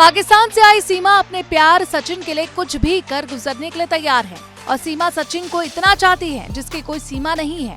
पाकिस्तान से आई सीमा अपने प्यार सचिन के लिए कुछ भी कर गुजरने के लिए तैयार है और सीमा सचिन को इतना चाहती है जिसकी कोई सीमा नहीं है।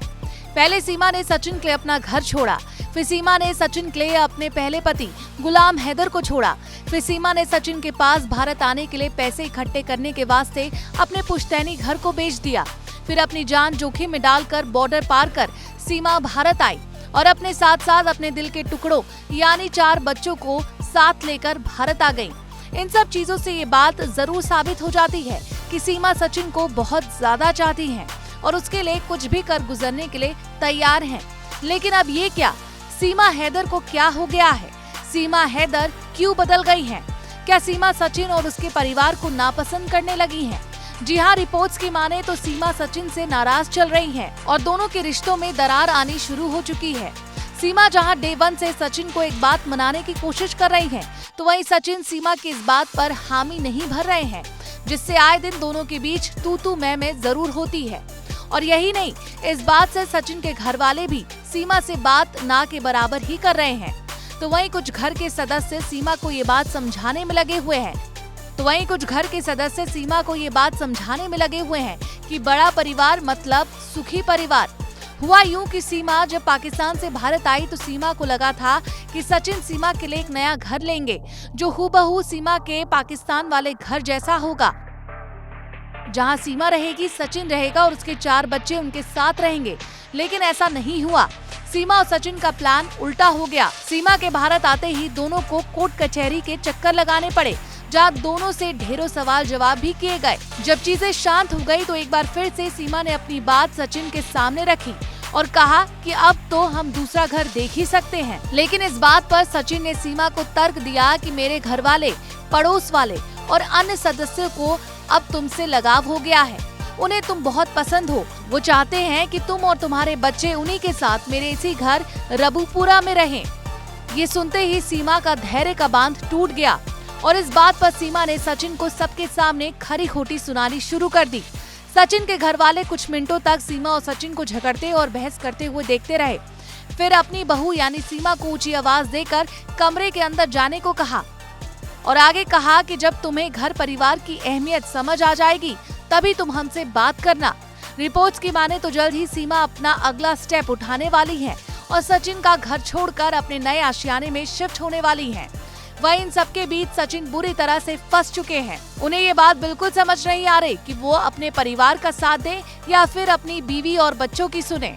पहले सीमा ने सचिन के लिए अपना घर छोड़ा, फिर सीमा ने सचिन के लिए अपने पहले पति गुलाम हैदर को छोड़ा, फिर सीमा ने सचिन के पास भारत आने के लिए पैसे इकट्ठे करने के वास्ते अपने पुश्तैनी घर को बेच दिया। फिर अपनी जान जोखिम में डालकर बॉर्डर पार कर सीमा भारत आई और अपने साथ साथ अपने दिल के टुकड़ों यानी 4 बच्चों को साथ लेकर भारत आ गई। इन सब चीजों से ये बात जरूर साबित हो जाती है कि सीमा सचिन को बहुत ज्यादा चाहती हैं और उसके लिए कुछ भी कर गुजरने के लिए तैयार हैं। लेकिन अब ये क्या, सीमा हैदर को क्या हो गया है? सीमा हैदर क्यों बदल गई हैं? क्या सीमा सचिन और उसके परिवार को नापसंद करने लगी हैं? जी हाँ, रिपोर्ट्स की माने तो सीमा सचिन से नाराज चल रही हैं और दोनों के रिश्तों में दरार आनी शुरू हो चुकी है। सीमा जहां डे 1 से सचिन को एक बात मनाने की कोशिश कर रही हैं, तो वहीं सचिन सीमा की इस बात पर हामी नहीं भर रहे हैं, जिससे आए दिन दोनों के बीच तू मैं जरूर होती है। और यही नहीं, इस बात से सचिन के घर वाले भी सीमा से बात ना के बराबर ही कर रहे हैं। तो वहीं कुछ घर के सदस्य सीमा को ये बात समझाने में लगे हुए हैं कि बड़ा परिवार मतलब सुखी परिवार। हुआ यूं कि सीमा जब पाकिस्तान से भारत आई तो सीमा को लगा था कि सचिन सीमा के लिए एक नया घर लेंगे जो हूबहू सीमा के पाकिस्तान वाले घर जैसा होगा। जहां सीमा रहेगी, सचिन रहेगा और उसके 4 बच्चे उनके साथ रहेंगे। लेकिन ऐसा नहीं हुआ। सीमा और सचिन का प्लान उल्टा हो गया। सीमा के भारत आते ही दोनों को कोर्ट कचहरी के चक्कर लगाने पड़े, जहां दोनों से ढेरों सवाल जवाब भी किए गए। जब चीजें शांत हो गई तो एक बार फिर से सीमा ने अपनी बात सचिन के सामने रखी और कहा कि अब तो हम दूसरा घर देख ही सकते हैं। लेकिन इस बात पर सचिन ने सीमा को तर्क दिया कि मेरे घर वाले, पड़ोस वाले और अन्य सदस्यों को अब तुमसे लगाव हो गया है। उन्हें तुम बहुत पसंद हो। वो चाहते हैं कि तुम और तुम्हारे बच्चे उन्हीं के साथ मेरे इसी घर रबूपुरा में रहें। ये सुनते ही सीमा का धैर्य का बांध टूट गया और इस बात पर सीमा ने सचिन को सबके सामने खरी खोटी सुनानी शुरू कर दी। सचिन के घर वाले कुछ मिनटों तक सीमा और सचिन को झगड़ते और बहस करते हुए देखते रहे। फिर अपनी बहू यानी सीमा को ऊंची आवाज देकर कमरे के अंदर जाने को कहा और आगे कहा कि जब तुम्हें घर परिवार की अहमियत समझ आ जाएगी तभी तुम हमसे बात करना। रिपोर्ट्स की माने तो जल्द ही सीमा अपना अगला स्टेप उठाने वाली है और सचिन का घर छोड़कर अपने नए आशियाने में शिफ्ट होने वाली है। वहीं इन सबके बीच सचिन बुरी तरह से फंस चुके हैं। उन्हें ये बात बिल्कुल समझ नहीं आ रही कि वो अपने परिवार का साथ दें या फिर अपनी बीवी और बच्चों की सुने।